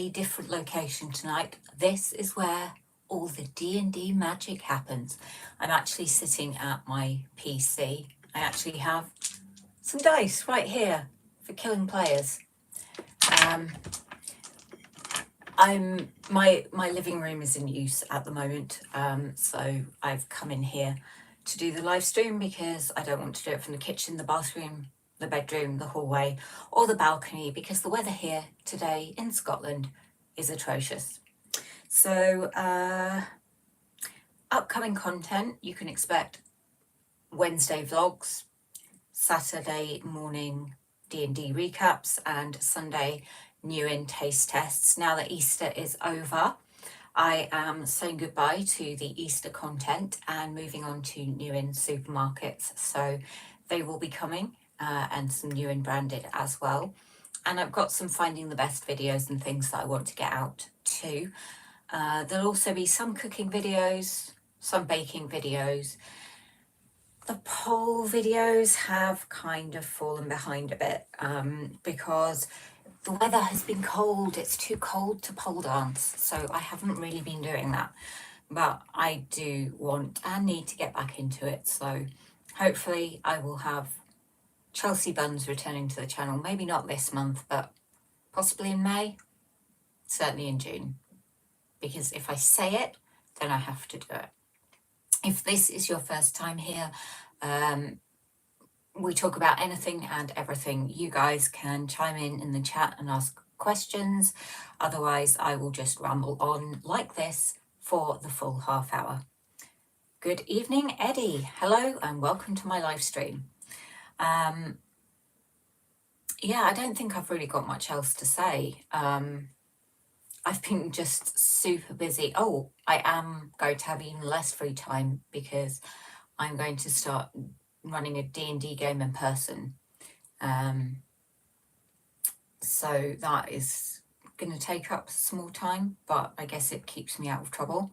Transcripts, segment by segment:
a different location tonight. This is where all the D&D magic happens. I'm actually sitting at my PC. I actually have some dice right here for killing players. My living room is in use at the moment, so I've come in here to do the live stream because I don't want to do it from the kitchen, the bathroom, the bedroom, the hallway, or the balcony, because the weather here today in Scotland is atrocious. So upcoming content, you can expect Wednesday vlogs, Saturday morning D&D recaps, and Sunday new in taste tests. Now that Easter is over, I am saying goodbye to the Easter content and moving on to new in supermarkets. So they will be coming and some new in branded as well. And I've got some finding the best videos and things that I want to get out too. There'll also be some cooking videos, some baking videos. The poll videos have kind of fallen behind a bit because the weather has been cold. It's too cold to pole dance, so I haven't really been doing that. But I do want and need to get back into it, so hopefully I will have Chelsea buns returning to the channel. Maybe not this month, but possibly in May, certainly in June. Because if I say it, then I have to do it. If this is your first time here, we talk about anything and everything. You guys can chime in the chat and ask questions. Otherwise, I will just ramble on like this for the full half hour. Good evening, Eddie. Hello and welcome to my live stream. Yeah, I don't think I've really got much else to say. I've been just super busy. Oh, I am going to have even less free time because I'm going to start running a D&D game in person. So that is going to take up some more time, but I guess it keeps me out of trouble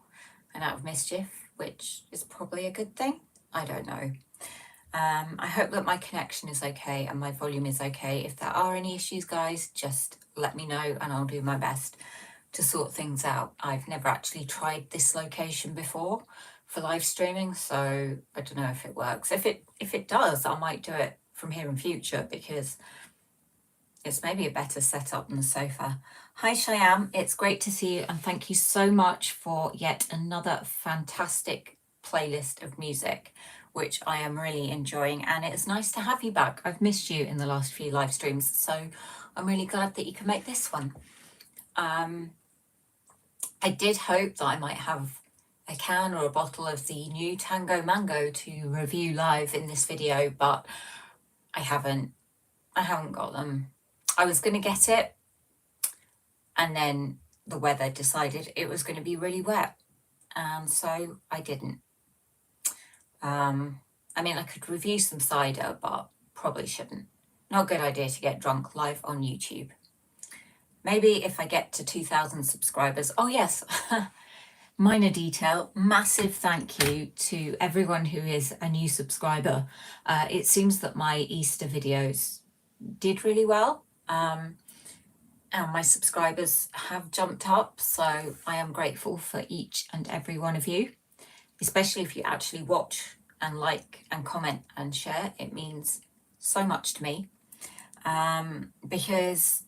and out of mischief, which is probably a good thing. I don't know. I hope that my connection is okay and my volume is okay. If there are any issues, guys, just let me know and I'll do my best to sort things out. I've never actually tried this location before for live streaming, so I don't know if it works. If it does, I might do it from here in future because it's maybe a better setup than the sofa. Hi Shyam, it's great to see you and thank you so much for yet another fantastic playlist of music, which I am really enjoying, and it's nice to have you back. I've missed you in the last few live streams, so I'm really glad that you can make this one. I did hope that I might have a can or a bottle of the new Tango Mango to review live in this video, but I haven't got them. I was going to get it, and then the weather decided it was going to be really wet, and so I didn't. I mean, I could review some cider, but probably shouldn't. Not a good idea to get drunk live on YouTube. Maybe if I get to 2,000 subscribers. Oh yes, minor detail, massive thank you to everyone who is a new subscriber. It seems that my Easter videos did really well, and my subscribers have jumped up, so I am grateful for each and every one of you, especially if you actually watch and like and comment and share. It means so much to me, because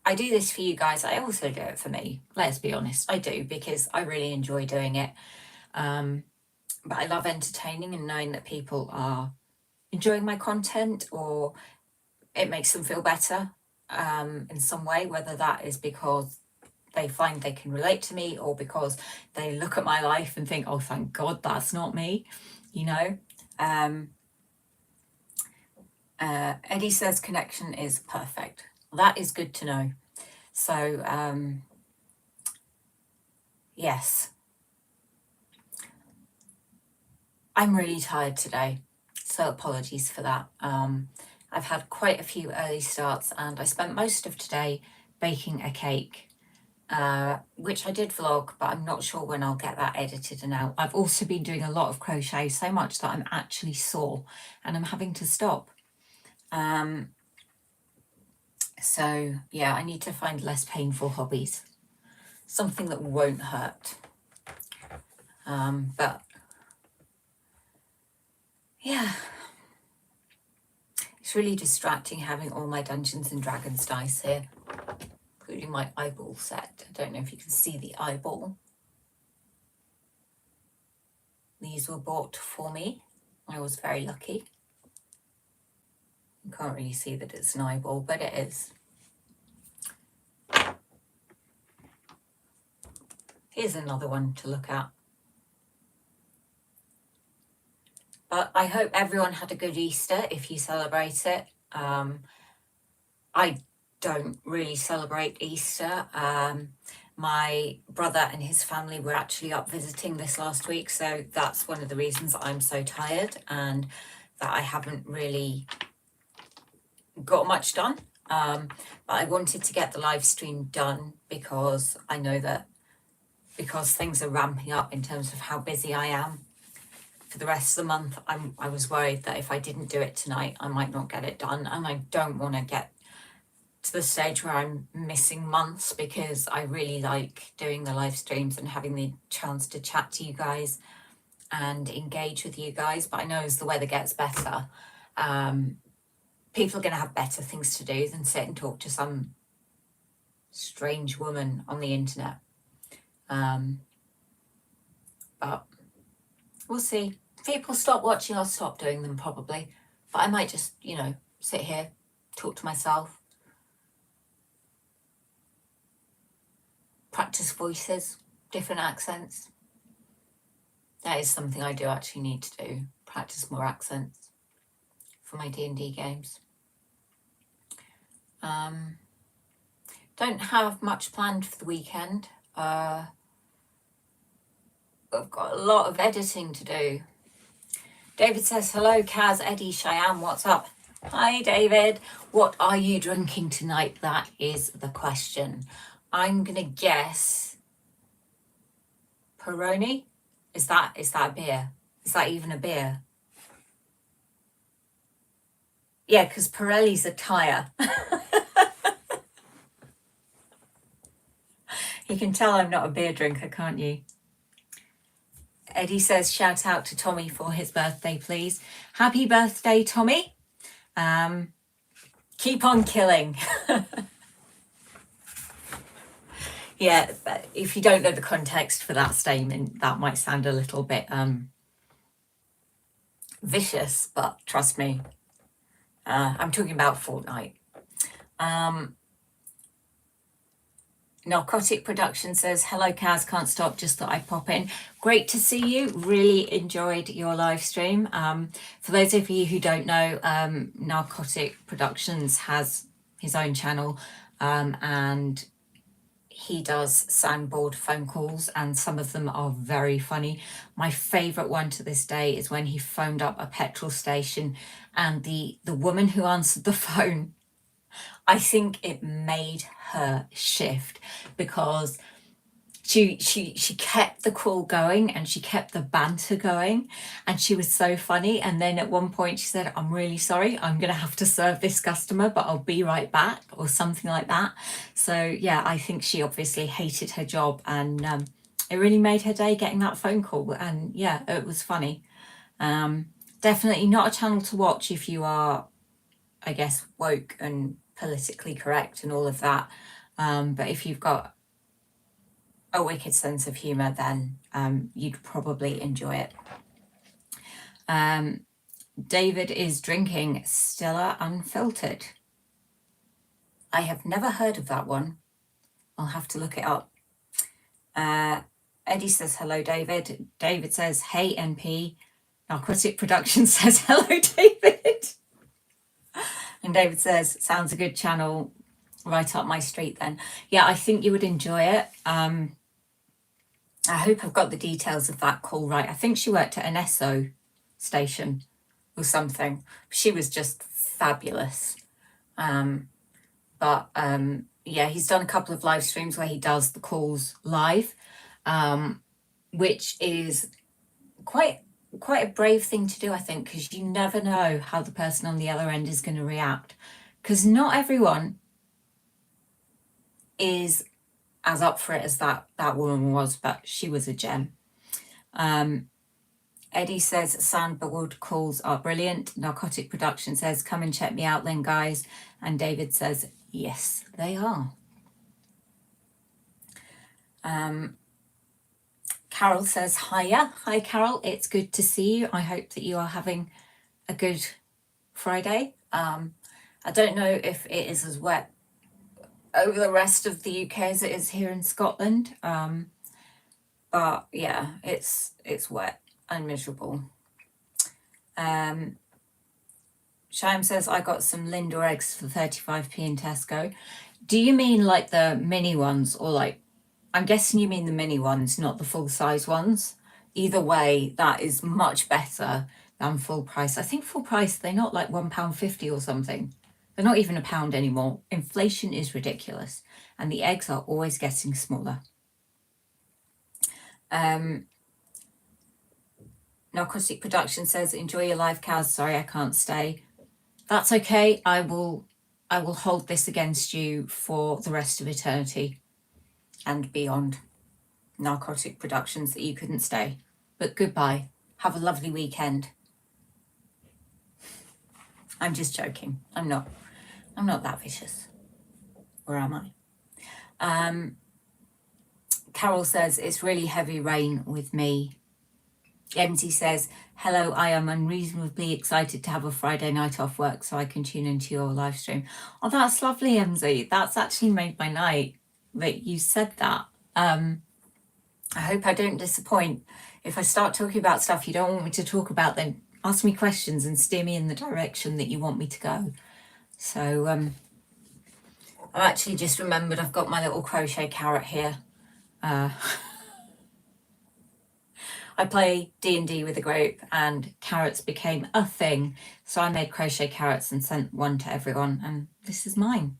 I do this for you guys. I also do it for me. Let's be honest, I do, because I really enjoy doing it. But I love entertaining and knowing that people are enjoying my content or it makes them feel better in some way, whether that is because they find they can relate to me or because they look at my life and think, oh, thank God that's not me, you know. Eddie says connection is perfect. That is good to know. So, yes. I'm really tired today, so apologies for that. I've had quite a few early starts and I spent most of today baking a cake, which I did vlog, but I'm not sure when I'll get that edited and out. I've also been doing a lot of crochet, so much that I'm actually sore and I'm having to stop. So yeah, I need to find less painful hobbies, something that won't hurt. But yeah, it's really distracting having all my Dungeons and Dragons dice here, including my eyeball set. I don't know if you can see the eyeball. These were bought for me. I was very lucky. You can't really see that it's an eyeball, but it is. Here's another one to look at. But I hope everyone had a good Easter if you celebrate it. I don't really celebrate Easter. My brother and his family were actually up visiting this last week, so that's one of the reasons I'm so tired and that I haven't really got much done. But I wanted to get the live stream done because I know that because things are ramping up in terms of how busy I am for the rest of the month, I was worried that if I didn't do it tonight, I might not get it done. And I don't want to get to the stage where I'm missing months, because I really like doing the live streams and having the chance to chat to you guys and engage with you guys. But I know as the weather gets better, people are going to have better things to do than sit and talk to some strange woman on the internet. But we'll see. If people stop watching, I'll stop doing them probably. But I might just, sit here, talk to myself, practice voices, different accents. That is something I do actually need to do, practice more accents for my D&D games. Don't have much planned for the weekend. I've got a lot of editing to do. David says, hello, Kaz, Eddie, Cheyenne, what's up? Hi, David. What are you drinking tonight? That is the question. I'm going to guess Peroni. Is that a beer? Is that even a beer? Yeah, because Pirelli's a tyre. You can tell I'm not a beer drinker, can't you? Eddie says, shout out to Tommy for his birthday, please. Happy birthday, Tommy. Keep on killing. Yeah, but if you don't know the context for that statement, that might sound a little bit vicious, but trust me, I'm talking about Fortnite. Narcotic Production says, hello, Kaz, can't stop, just thought I'd pop in. Great to see you. Really enjoyed your live stream. For those of you who don't know, Narcotic Productions has his own channel, and he does soundboard phone calls, and some of them are very funny. My favourite one to this day is when he phoned up a petrol station, and the woman who answered the phone, I think it made her shift, because she kept the call going and she kept the banter going, and she was so funny. And then at one point she said, I'm really sorry, I'm gonna have to serve this customer, but I'll be right back, or something like that. So yeah, I think she obviously hated her job, and it really made her day getting that phone call. And yeah, it was funny. Definitely not a channel to watch if you are, I guess, woke and politically correct and all of that. But if you've got a wicked sense of humour, then you'd probably enjoy it. David is drinking Stella Unfiltered. I have never heard of that one. I'll have to look it up. Eddie says, hello, David. David says, hey, NP. Narcotic Production says, hello, David. And David says, sounds a good channel, right up my street then. Yeah, I think you would enjoy it. I hope I've got the details of that call right. I think she worked at an Esso station or something. She was just fabulous. Yeah, he's done a couple of live streams where he does the calls live, which is quite a brave thing to do, I think, because you never know how the person on the other end is going to react, because not everyone is as up for it as that woman was, but she was a gem. Eddie says Sandwood calls are brilliant. Narcotic Production says come and check me out then, guys. And David says yes, they are. Carol says hiya. Hi Carol, it's good to see you. I hope that you are having a good Friday. I don't know if it is as wet over the rest of the UK as it is here in Scotland, but yeah, it's wet and miserable. Shime says I got some Lindor eggs for 35p in Tesco. Do you mean like the mini ones, or like, I'm guessing you mean the mini ones, not the full size ones? Either way, that is much better than full price. I think full price, they're not like £1.50 or something. They're not even £1 anymore. Inflation is ridiculous, and the eggs are always getting smaller. Narcotic Production says, enjoy your live, cows. Sorry, I can't stay. That's okay. I will hold this against you for the rest of eternity and beyond. Narcotic Productions, that you couldn't stay. But goodbye. Have a lovely weekend. I'm just joking. I'm not that vicious. Or am I? Carol says, it's really heavy rain with me. MT says, hello, I am unreasonably excited to have a Friday night off work so I can tune into your live stream. Oh, that's lovely, MZ. That's actually made my night that you said that. I hope I don't disappoint. If I start talking about stuff you don't want me to talk about, then ask me questions and steer me in the direction that you want me to go. So I've actually just remembered I've got my little crochet carrot here. I play D&D with a group and carrots became a thing. So I made crochet carrots and sent one to everyone, and this is mine.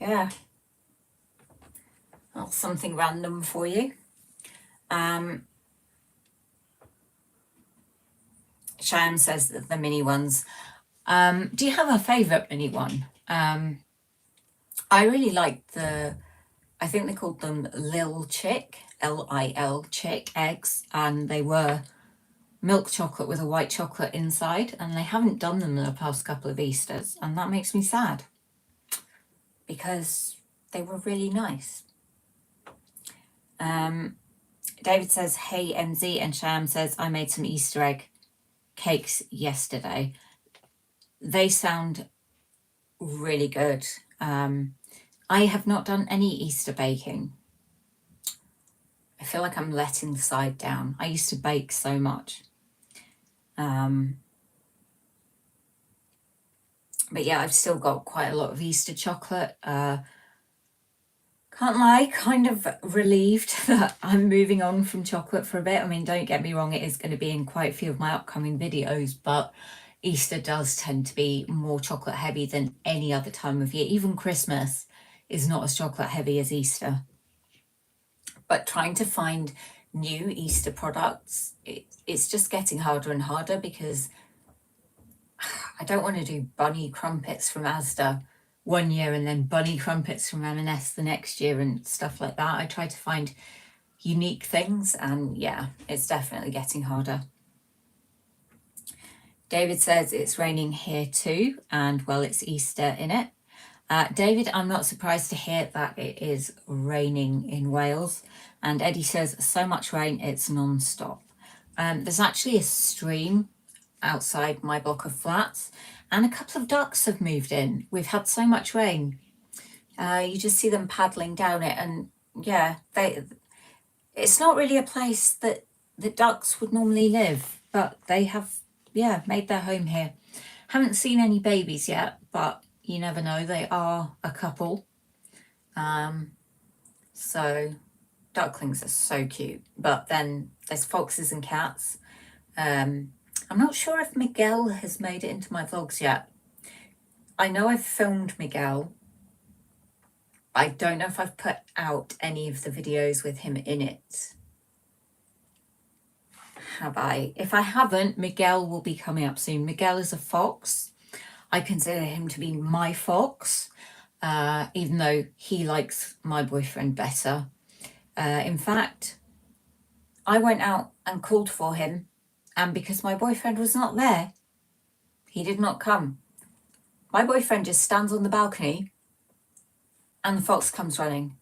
Yeah. Well, something random for you. Cheyenne says that the mini ones. Do you have a favourite mini one? I really like I think they called them Lil Chick, Lil Chick eggs, and they were milk chocolate with a white chocolate inside, and they haven't done them in the past couple of Easters, and that makes me sad because they were really nice. David says, hey MZ, and Sham says, I made some Easter egg cakes yesterday. They sound really good. I have not done any Easter baking. I feel like I'm letting the side down. I used to bake so much. But yeah, I've still got quite a lot of Easter chocolate. Can't lie, kind of relieved that I'm moving on from chocolate for a bit. I mean, don't get me wrong, it is going to be in quite a few of my upcoming videos, but Easter does tend to be more chocolate heavy than any other time of year. Even Christmas is not as chocolate heavy as Easter. But trying to find new Easter products, it's just getting harder and harder because I don't want to do bunny crumpets from Asda one year and then bunny crumpets from M&S the next year and stuff like that. I try to find unique things, and yeah, it's definitely getting harder. David says it's raining here too, and well, it's Easter in it. David, I'm not surprised to hear that it is raining in Wales. And Eddie says, so much rain, it's non-stop. There's actually a stream outside my block of flats, and a couple of ducks have moved in. We've had so much rain. You just see them paddling down it, and yeah, it's not really a place that the ducks would normally live, but they have, yeah, made their home here. Haven't seen any babies yet, but you never know, they are a couple. So ducklings are so cute, but then there's foxes and cats. I'm not sure if Miguel has made it into my vlogs yet. I know I've filmed Miguel. I don't know if I've put out any of the videos with him in it. Have I? If I haven't, Miguel will be coming up soon. Miguel is a fox. I consider him to be my fox. even though he likes my boyfriend better. In fact, I went out and called for him, and because my boyfriend was not there, he did not come. My boyfriend just stands on the balcony and the fox comes running.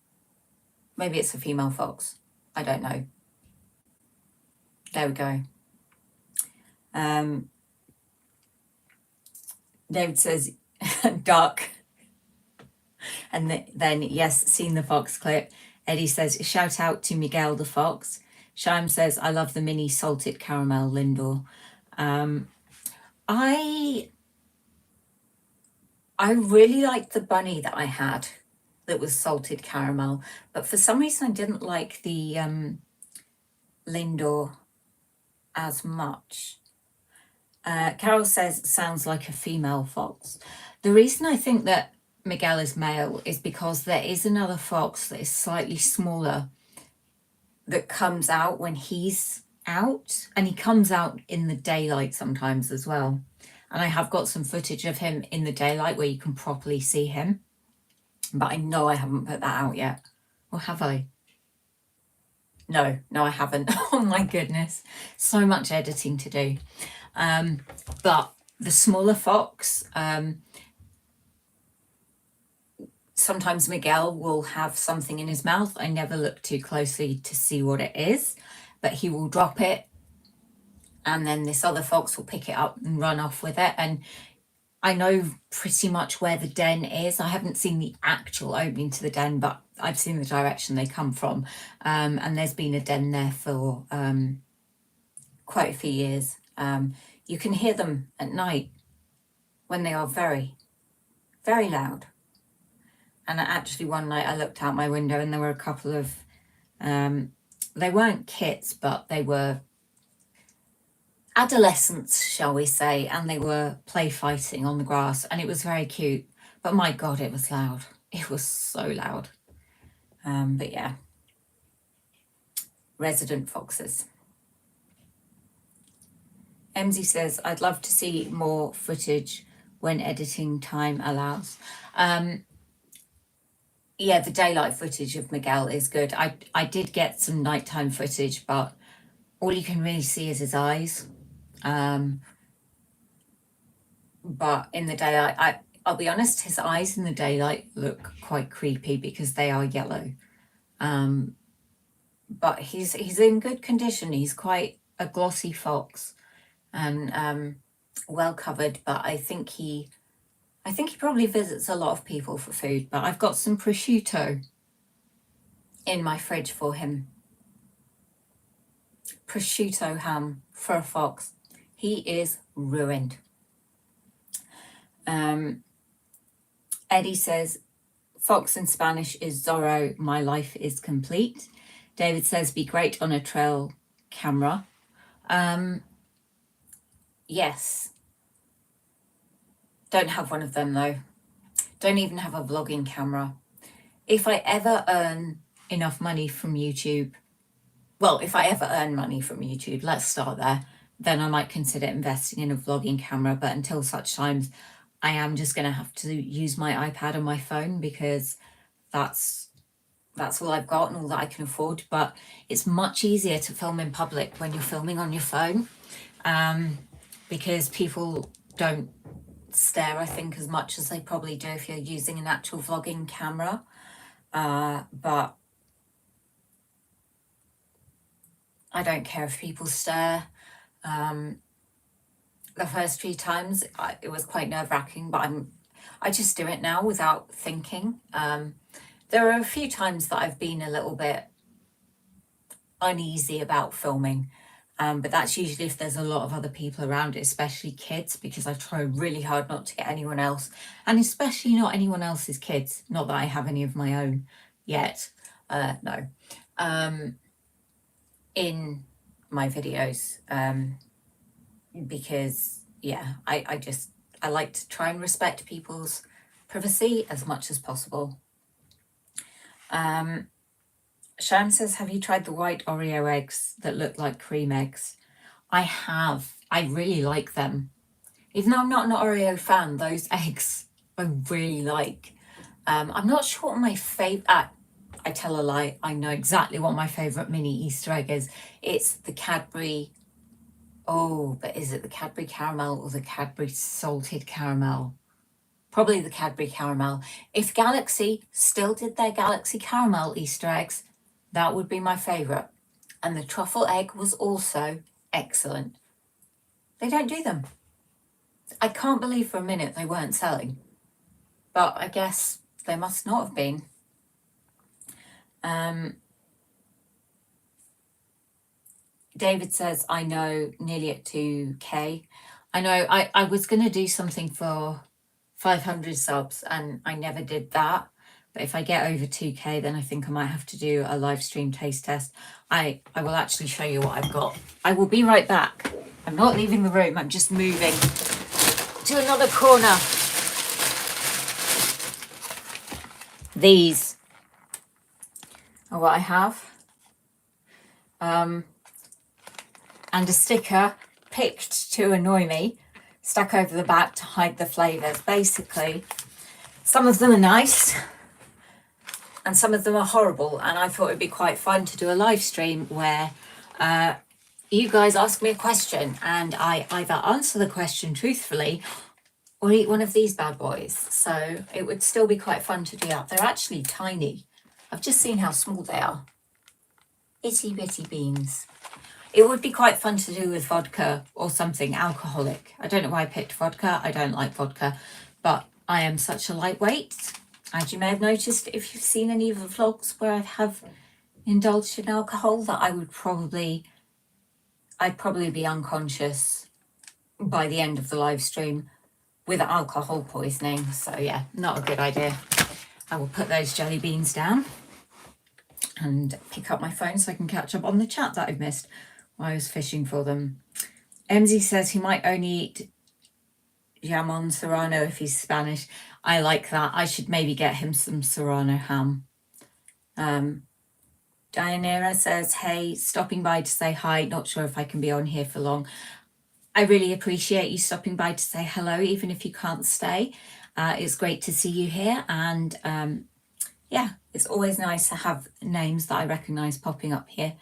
Maybe it's a female fox. I don't know. There we go. David says, dark. And then, yes, seen the fox clip. Eddie says, shout out to Miguel the fox. Shaim says, I love the mini salted caramel Lindor. I really liked the bunny that I had that was salted caramel, but for some reason I didn't like the Lindor as much. Carol says, sounds like a female fox. The reason I think that Miguel is male is because there is another fox that is slightly smaller that comes out when he's out, and he comes out in the daylight sometimes as well. And I have got some footage of him in the daylight where you can properly see him, but I know I haven't put that out yet. Or have I? No, I haven't. Oh my goodness, so much editing to do. But the smaller fox, sometimes Miguel will have something in his mouth. I never look too closely to see what it is, but he will drop it, and then this other fox will pick it up and run off with it. And I know pretty much where the den is. I haven't seen the actual opening to the den, but I've seen the direction they come from. And there's been a den there for quite a few years. You can hear them at night when they are very, very loud. And actually one night I looked out my window and there were a couple of, they weren't kits, but they were adolescents, shall we say, and they were play fighting on the grass, and it was very cute. But my God, it was loud. It was so loud. But yeah, resident foxes. MZ says, I'd love to see more footage when editing time allows. Yeah, the daylight footage of Miguel is good. I did get some nighttime footage, but all you can really see is his eyes. But in the daylight, I'll be honest, his eyes in the daylight look quite creepy because they are yellow. But he's in good condition. He's quite a glossy fox and well covered, but I think he probably visits a lot of people for food. But I've got some prosciutto in my fridge for him. Prosciutto ham for a fox. He is ruined. Eddie says, fox in Spanish is Zorro, my life is complete. David says, be great on a trail camera. Yes. Don't have one of them though. Don't even have a vlogging camera. If I ever earn enough money from YouTube, well, if I ever earn money from YouTube, let's start there, then I might consider investing in a vlogging camera. But until such times, I am just going to have to use my iPad and my phone because that's all I've got and all that I can afford. But it's much easier to film in public when you're filming on your phone, because people don't stare, I think, as much as they probably do if you're using an actual vlogging camera. But I don't care if people stare. The first few times it was quite nerve-wracking, but I just do it now without thinking. There are a few times that I've been a little bit uneasy about filming, but that's usually if there's a lot of other people around, especially kids, because I try really hard not to get anyone else, and especially not anyone else's kids. Not that I have any of my own yet, no, in my videos, because yeah, I like to try and respect people's privacy as much as possible. Sharon says, have you tried the white Oreo eggs that look like cream eggs? I have. I really like them. Even though I'm not an Oreo fan, those eggs I really like. I'm not sure what my favourite... I tell a lie. I know exactly what my favourite mini Easter egg is. It's the Cadbury... Oh, but is it the Cadbury caramel or the Cadbury salted caramel? Probably the Cadbury caramel. If Galaxy still did their Galaxy caramel Easter eggs, that would be my favourite. And the truffle egg was also excellent. They don't do them. I can't believe for a minute they weren't selling. But I guess they must not have been. David says, I know, nearly at 2K. I know, I was going to do something for 500 subs and I never did that. But if I get over 2K, then I think I might have to do a live stream taste test. I will actually show you what I've got. I will be right back. I'm not leaving the room. I'm just moving to another corner. These are what I have. And a sticker picked to annoy me, stuck over the back to hide the flavours. Basically, some of them are nice and some of them are horrible. And I thought it'd be quite fun to do a live stream where you guys ask me a question and I either answer the question truthfully or eat one of these bad boys. So it would still be quite fun to do that. They're actually tiny. I've just seen how small they are. Itty bitty beans. It would be quite fun to do with vodka or something alcoholic. I don't know why I picked vodka. I don't like vodka, but I am such a lightweight. As you may have noticed, if you've seen any of the vlogs where I have indulged in alcohol, that I'd probably be unconscious by the end of the live stream with alcohol poisoning. So yeah, not a good idea. I will put those jelly beans down and pick up my phone so I can catch up on the chat that I've missed. I was fishing for them. MZ says he might only eat jamon serrano if he's Spanish. I like that. I should maybe get him some serrano ham. Dianera says, hey, stopping by to say hi. Not sure if I can be on here for long. I really appreciate you stopping by to say hello, even if you can't stay. It's great to see you here. And yeah, it's always nice to have names that I recognise popping up here.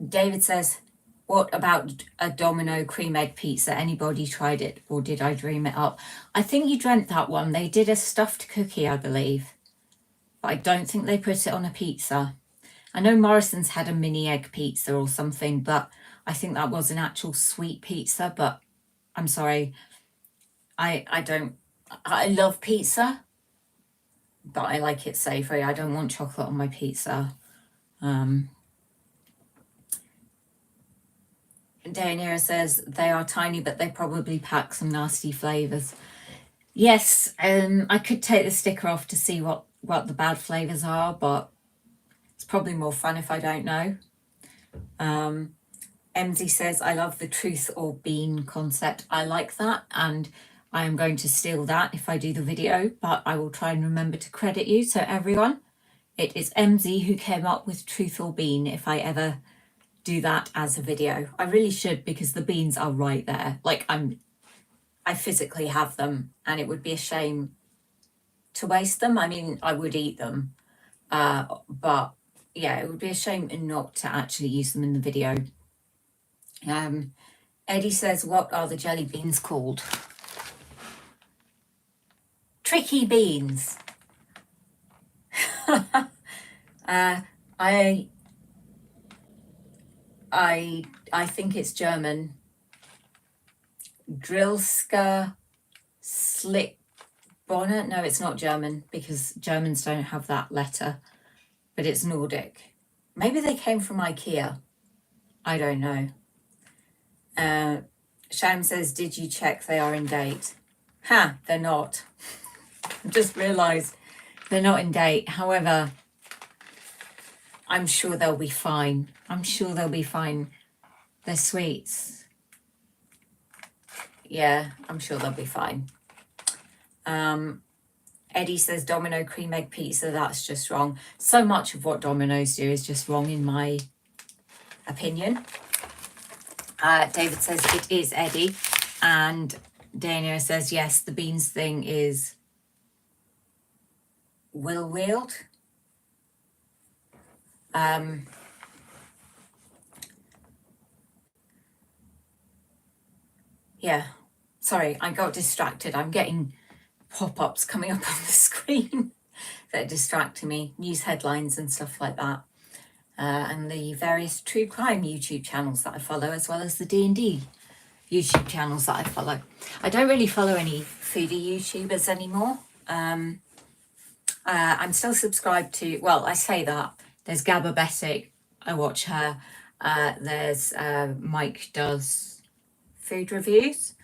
David says, what about a Domino cream egg pizza? Anybody tried it or did I dream it up? I think you dreamt that one. They did a stuffed cookie, I believe. But I don't think they put it on a pizza. I know Morrison's had a mini egg pizza or something, but I think that was an actual sweet pizza. But I'm sorry, I love pizza, but I like it savoury. I don't want chocolate on my pizza. Dayanira says they are tiny, but they probably pack some nasty flavours. Yes, I could take the sticker off to see what the bad flavours are, but it's probably more fun if I don't know. MZ says, I love the truth or bean concept. I like that, and I am going to steal that if I do the video, but I will try and remember to credit you. So everyone, it is MZ who came up with truth or bean if I ever do that as a video. I really should, because the beans are right there. Like I physically have them and it would be a shame to waste them. I mean, I would eat them, but yeah, it would be a shame not to actually use them in the video. Eddie says, what are the jelly beans called? Tricky beans. I think it's German. Drilska Slickbonner. No, it's not German, because Germans don't have that letter, but it's Nordic. Maybe they came from IKEA. I don't know. Sham says, did you check they are in date? Ha, they're not. I just realised they're not in date. However, I'm sure they'll be fine. I'm sure they'll be fine. They're sweets. Yeah, I'm sure they'll be fine. Eddie says Domino cream egg pizza. That's just wrong. So much of what Domino's do is just wrong in my opinion. David says it is Eddie. And Dania says, yes, the beans thing is will-wheeled. Yeah, sorry, I got distracted. I'm getting pop-ups coming up on the screen that are distracting me, news headlines and stuff like that, and the various true crime YouTube channels that I follow, as well as the D&D YouTube channels that I follow. I don't really follow any foodie YouTubers anymore. I'm still subscribed to, well, I say that, there's Gabba Bessick, I watch her. There's Mike does food reviews.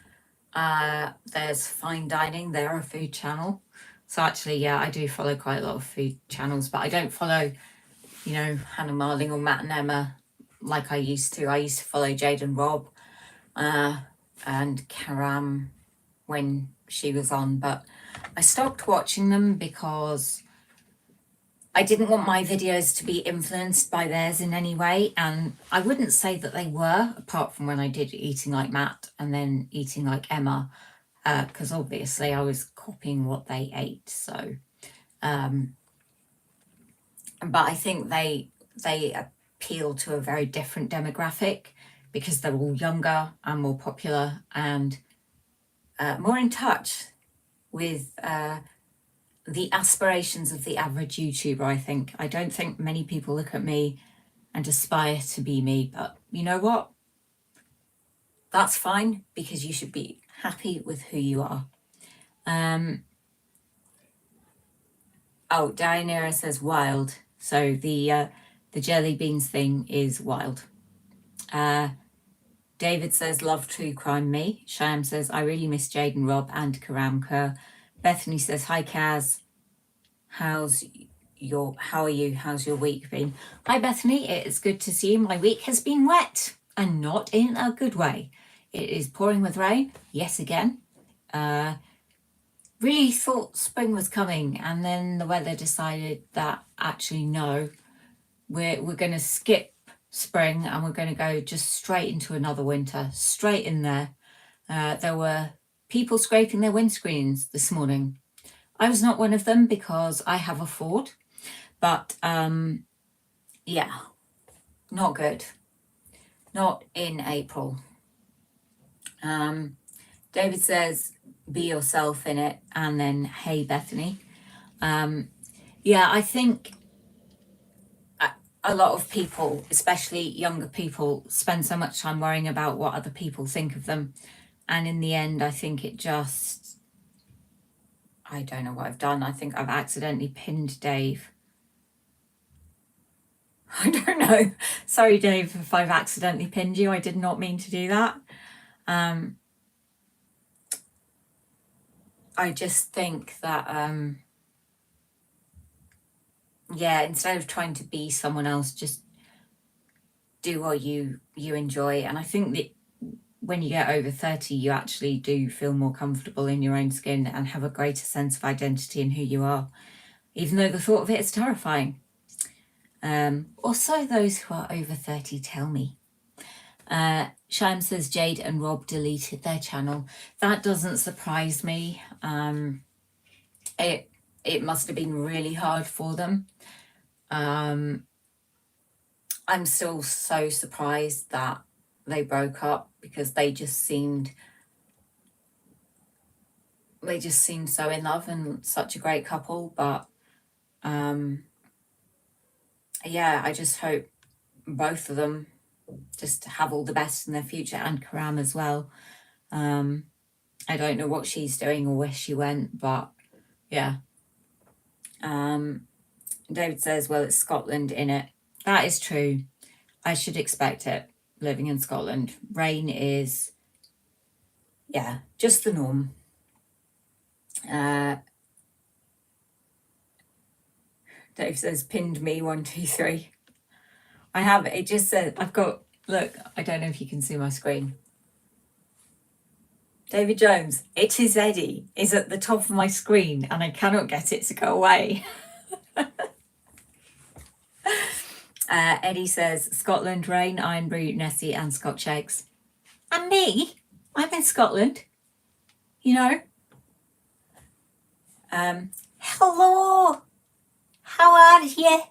There's Fine Dining, they're a food channel. So actually, yeah, I do follow quite a lot of food channels, but I don't follow, you know, Hannah Marling or Matt and Emma like I used to. I used to follow Jade and Rob and Karam when she was on, but I stopped watching them because I didn't want my videos to be influenced by theirs in any way. And I wouldn't say that they were, apart from when I did Eating Like Matt and then Eating Like Emma, because obviously I was copying what they ate. So, but I think they appeal to a very different demographic because they're all younger and more popular and more in touch with the aspirations of the average YouTuber, I think. I don't think many people look at me and aspire to be me, but you know what? That's fine, because you should be happy with who you are. Oh, Diana says wild. So the jelly beans thing is wild. David says love true crime me. Shyam says I really miss Jade and Rob and Karamka. Bethany says hi Kaz. How are you? How's your week been? Hi Bethany, it is good to see you. My week has been wet and not in a good way. It is pouring with rain, yes again. Really thought spring was coming, and then the weather decided that actually no, we're going to skip spring and we're going to go just straight into another winter, straight in there. There were people scraping their windscreens this morning. I was not one of them because I have a Ford, but yeah, not good. Not in April. David says, be yourself in it, and then hey Bethany. Yeah, I think a lot of people, especially younger people, spend so much time worrying about what other people think of them. And in the end, I think it just, I don't know what I've done. I think I've accidentally pinned Dave. I don't know. Sorry, Dave, if I've accidentally pinned you. I did not mean to do that. I just think that, yeah, instead of trying to be someone else, just do what you enjoy. And I think that when you get over 30, you actually do feel more comfortable in your own skin and have a greater sense of identity in who you are, even though the thought of it is terrifying. Or so those who are over 30 tell me. Sham says Jade and Rob deleted their channel. That doesn't surprise me. It must have been really hard for them. I'm still so surprised that they broke up, because they just seemed so in love and such a great couple. But yeah, I just hope both of them just have all the best in their future, and Karam as well. I don't know what she's doing or where she went, but yeah. David says, well, it's Scotland in it. That is true. I should expect it, living in Scotland. Rain is, yeah, just the norm. Dave says, pinned me, 1, 2, 3. I have, it just said, I've got, look, I don't know if you can see my screen. David Jones, it is Eddie, is at the top of my screen and I cannot get it to go away. Eddie says, Scotland, rain, iron brew, Nessie and Scotch eggs. And me? I'm in Scotland, you know. Hello, how are you?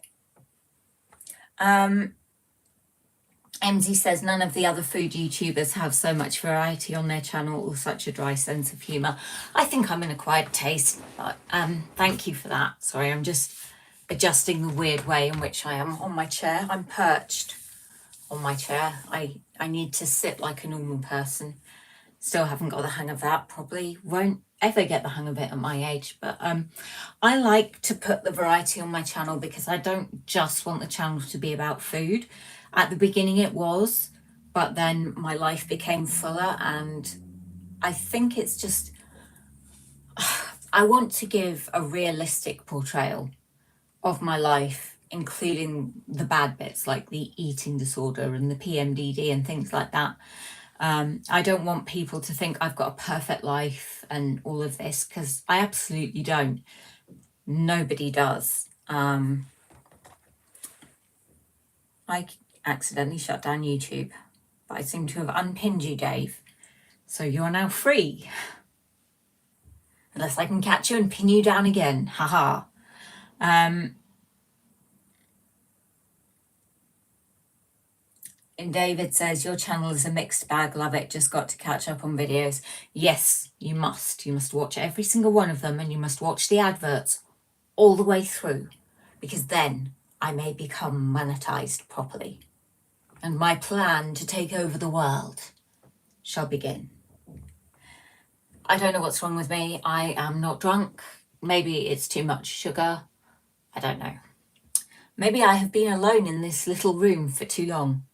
MZ says none of the other food YouTubers have so much variety on their channel or such a dry sense of humour. I think I'm an acquired taste, but thank you for that. Sorry, I'm just adjusting the weird way in which I am on my chair. I'm perched on my chair. I need to sit like a normal person. Still haven't got the hang of that. Probably won't ever get the hang of it at my age, but I like to put the variety on my channel because I don't just want the channel to be about food. At the beginning it was, but then my life became fuller, and I think it's just I want to give a realistic portrayal of my life, including the bad bits like the eating disorder and the PMDD and things like that. I don't want people to think I've got a perfect life and all of this, because I absolutely don't. Nobody does. I accidentally shut down YouTube, but I seem to have unpinned you, Dave. So you're now free. Unless I can catch you and pin you down again. Haha. And David says, your channel is a mixed bag, love it, just got to catch up on videos. Yes, you must. You must watch every single one of them, and you must watch the adverts all the way through, because then I may become monetized properly. And my plan to take over the world shall begin. I don't know what's wrong with me. I am not drunk. Maybe it's too much sugar. I don't know. Maybe I have been alone in this little room for too long.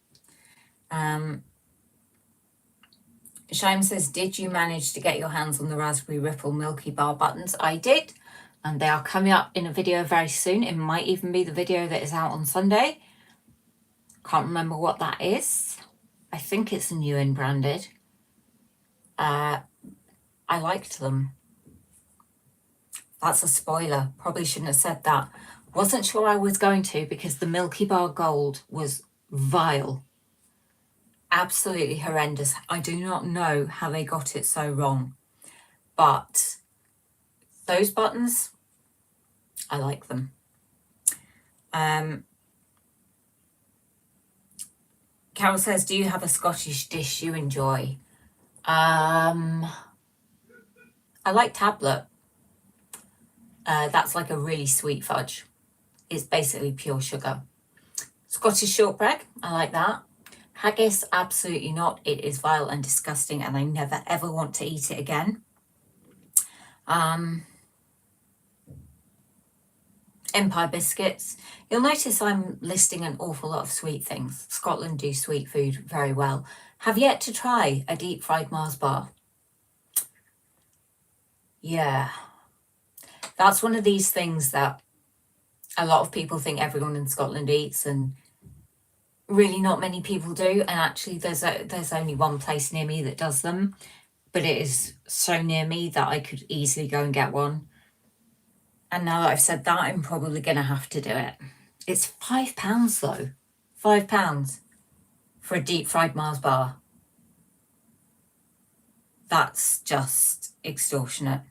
Shaim says, did you manage to get your hands on the Raspberry Ripple Milky Bar buttons? I did, and they are coming up in a video very soon. It might even be the video that is out on Sunday. Can't remember what that is. I think it's a new and branded. I liked them. That's a spoiler. Probably shouldn't have said that. Wasn't sure I was going to, because the Milky Bar Gold was vile. Absolutely horrendous. I do not know how they got it so wrong. But those buttons, I like them. Carol says, do you have a Scottish dish you enjoy? I like tablet. That's like a really sweet fudge. It's basically pure sugar. Scottish shortbread, I like that. Haggis, absolutely not. It is vile and disgusting, and I never ever want to eat it again. Empire biscuits. You'll notice I'm listing an awful lot of sweet things. Scotland do sweet food very well. Have yet to try a deep fried Mars bar. Yeah. That's one of these things that a lot of people think everyone in Scotland eats, and really not many people do. And actually there's only one place near me that does them, but it is so near me that I could easily go and get one. And now that I've said that, I'm probably going to have to do it. It's £5 though. £5 for a deep fried Mars bar. That's just extortionate.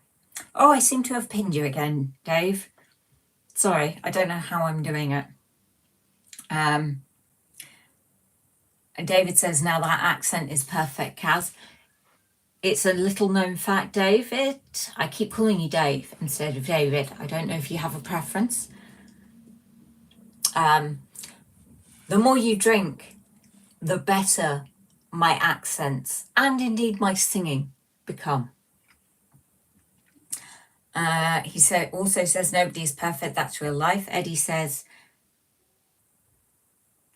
Oh, I seem to have pinned you again, Dave. Sorry, I don't know how I'm doing it. And David says, now that accent is perfect, Kaz. It's a little known fact, David. I keep calling you Dave instead of David. I don't know if you have a preference. The more you drink, the better my accents and indeed my singing become. He also says, nobody is perfect, that's real life. Eddie says,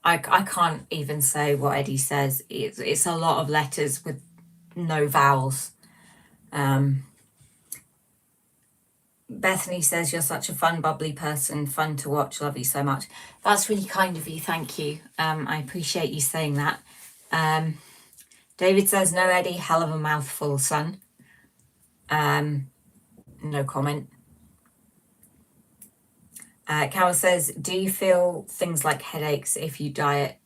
I can't even say what Eddie says. It's a lot of letters with no vowels. Bethany says, you're such a fun, bubbly person, fun to watch, love you so much. That's really kind of you, thank you. I appreciate you saying that. David says, no, Eddie, hell of a mouthful, son. No comment. Carol says, do you feel things like headaches if you diet?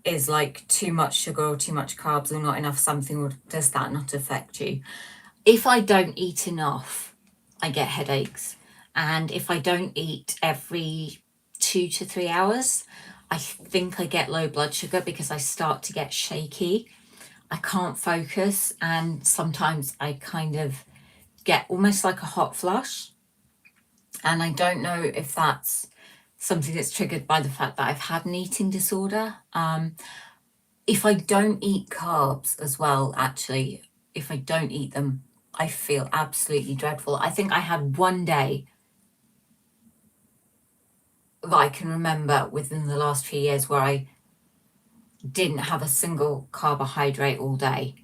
is like too much sugar or too much carbs or not enough something, or does that not affect you? If I don't eat enough, I get headaches. And if I don't eat every 2 to 3 hours, I think I get low blood sugar because I start to get shaky. I can't focus, and sometimes I kind of get almost like a hot flush. And I don't know if that's something that's triggered by the fact that I've had an eating disorder. If I don't eat carbs as well, actually, if I don't eat them, I feel absolutely dreadful. I think I had one day that I can remember within the last few years where I didn't have a single carbohydrate all day.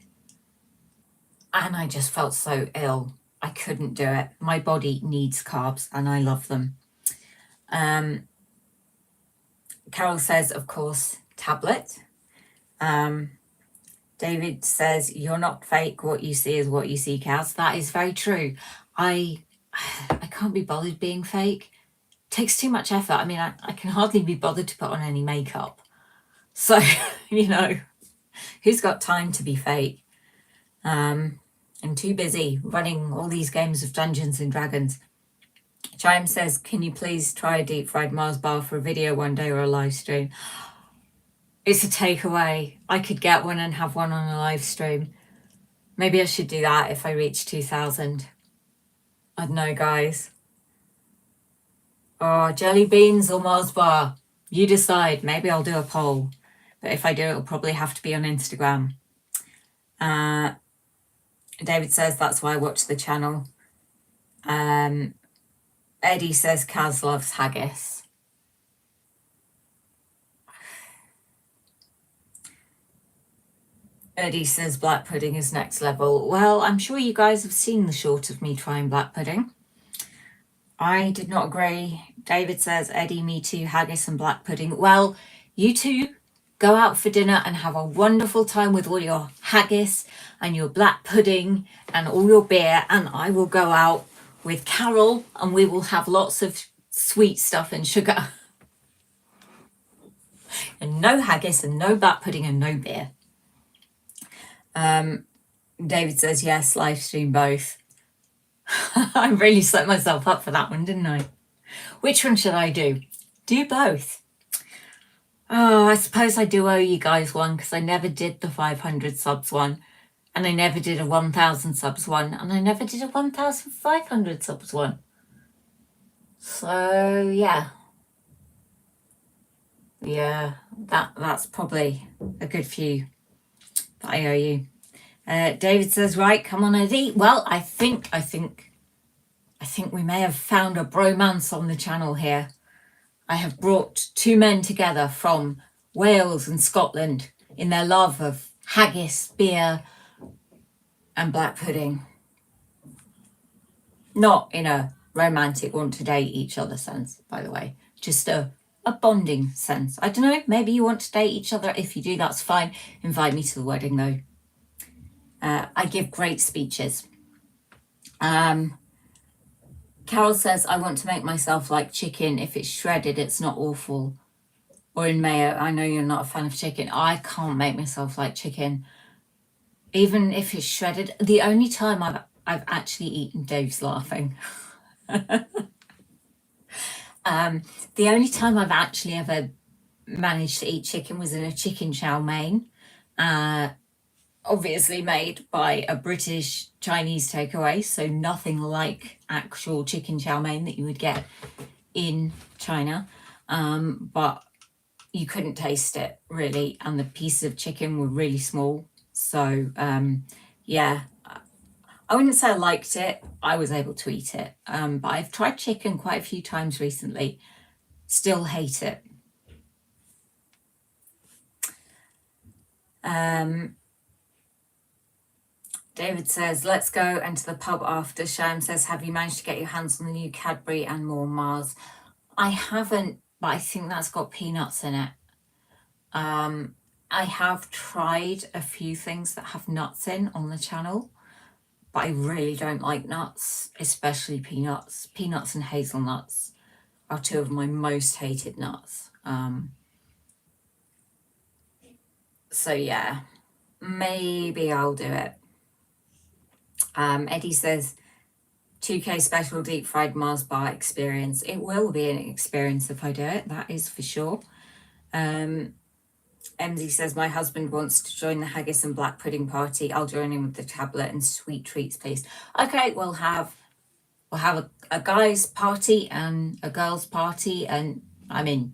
And I just felt so ill. I couldn't do it. My body needs carbs and I love them. Carol says, of course, tablet. David says, you're not fake. What you see is what you see, Kaz. That is very true. I can't be bothered being fake. It takes too much effort. I mean, I can hardly be bothered to put on any makeup. So, you know, who's got time to be fake? I'm too busy running all these games of Dungeons and Dragons. Chime says, can you please try a deep fried Mars bar for a video one day or a live stream? It's a takeaway. I could get one and have one on a live stream. Maybe I should do that if I reach 2,000. I don't know, guys. Oh, jelly beans or Mars bar? You decide. Maybe I'll do a poll. But if I do, it'll probably have to be on Instagram. David says, that's why I watch the channel. Eddie says, Kaz loves haggis. Eddie says, black pudding is next level. Well, I'm sure you guys have seen the short of me trying black pudding. I did not agree. David says, Eddie, me too, haggis and black pudding. Well, you two go out for dinner and have a wonderful time with all your haggis and your black pudding and all your beer, and I will go out with Carol and we will have lots of sweet stuff and sugar. And no haggis and no black pudding and no beer. David says, yes, live stream both. I really set myself up for that one, didn't I? Which one should I do? Do both. Oh, I suppose I do owe you guys one because I never did the 500 subs one, and I never did a 1,000 subs one, and I never did a 1,500 subs one. So yeah, that's probably a good few that I owe you. David says, right, come on, Eddie. Well, I think we may have found a bromance on the channel here. I have brought two men together from Wales and Scotland in their love of haggis, beer, and black pudding. Not in a romantic want to date each other sense, by the way, just a bonding sense. I don't know, maybe you want to date each other. If you do, that's fine. Invite me to the wedding though. I give great speeches. Carol says, I want to make myself like chicken. If it's shredded, it's not awful. Or in mayo. I know you're not a fan of chicken. I can't make myself like chicken. Even if it's shredded. The only time I've actually eaten, Dave's laughing. The only time I've actually ever managed to eat chicken was in a chicken chow mein. Obviously made by a British Chinese takeaway, so nothing like actual chicken chow mein that you would get in China, but you couldn't taste it really, and the pieces of chicken were really small. So yeah, I wouldn't say I liked it. I was able to eat it, but I've tried chicken quite a few times recently. Still hate it. David says, let's go into the pub after. Sham says, have you managed to get your hands on the new Cadbury and more Mars? I haven't, but I think that's got peanuts in it. I have tried a few things that have nuts in on the channel, but I really don't like nuts, especially peanuts. Peanuts and hazelnuts are two of my most hated nuts. So yeah, maybe I'll do it. Eddie says 2K special deep fried Mars bar experience. It will be an experience if I do it, that is for sure. MZ says my husband wants to join the haggis and black pudding party. I'll join him with the tablet and sweet treats, please. Okay, we'll have a guys party and a girls party, and I mean,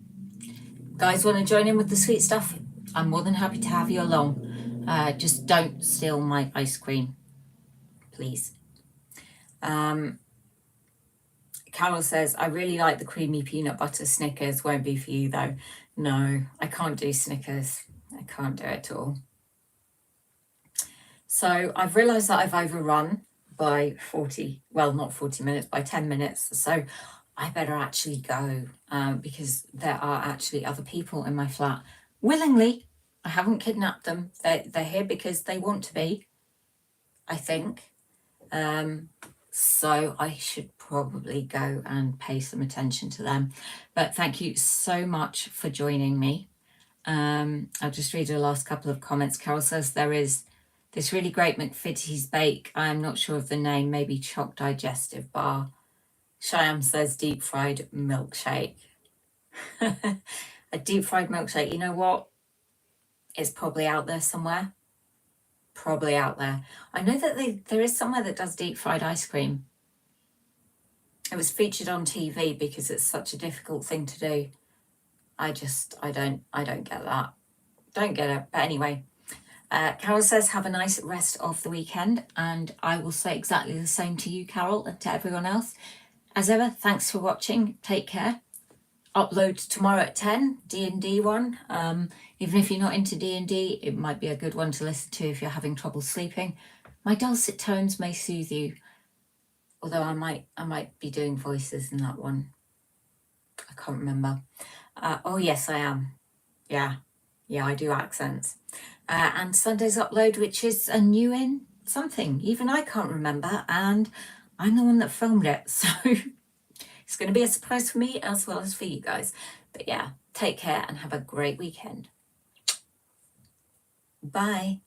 guys want to join in with the sweet stuff? I'm more than happy to have you along. Just don't steal my ice cream, please. Carol says, I really like the creamy peanut butter Snickers. Won't be for you though. No, I can't do Snickers. I can't do it at all. So I've realised that I've overrun by 40, well, not 40 minutes, by 10 minutes. So I better actually go because there are actually other people in my flat willingly. I haven't kidnapped them. They're here because they want to be, I think. So I should probably go and pay some attention to them. But thank you so much for joining me. I'll just read the last couple of comments. Carol says there is this really great McFitty's bake. I'm not sure of the name, maybe choc digestive bar. Shyam says deep fried milkshake. A deep fried milkshake, you know what? It's probably out there somewhere. Probably out there. I know that there is somewhere that does deep fried ice cream. It was featured on TV because it's such a difficult thing to do. I don't get that. Don't get it. But anyway, Carol says have a nice rest of the weekend, and I will say exactly the same to you, Carol, and to everyone else. As ever, thanks for watching. Take care. Upload tomorrow at 10, D&D one. Even if you're not into D&D, it might be a good one to listen to if you're having trouble sleeping. My dulcet tones may soothe you, although I might be doing voices in that one. I can't remember. Oh yes, I am. Yeah, I do accents. And Sunday's upload, which is a new in something. Even I can't remember, and I'm the one that filmed it, so it's going to be a surprise for me as well as for you guys. But yeah, take care and have a great weekend. Bye.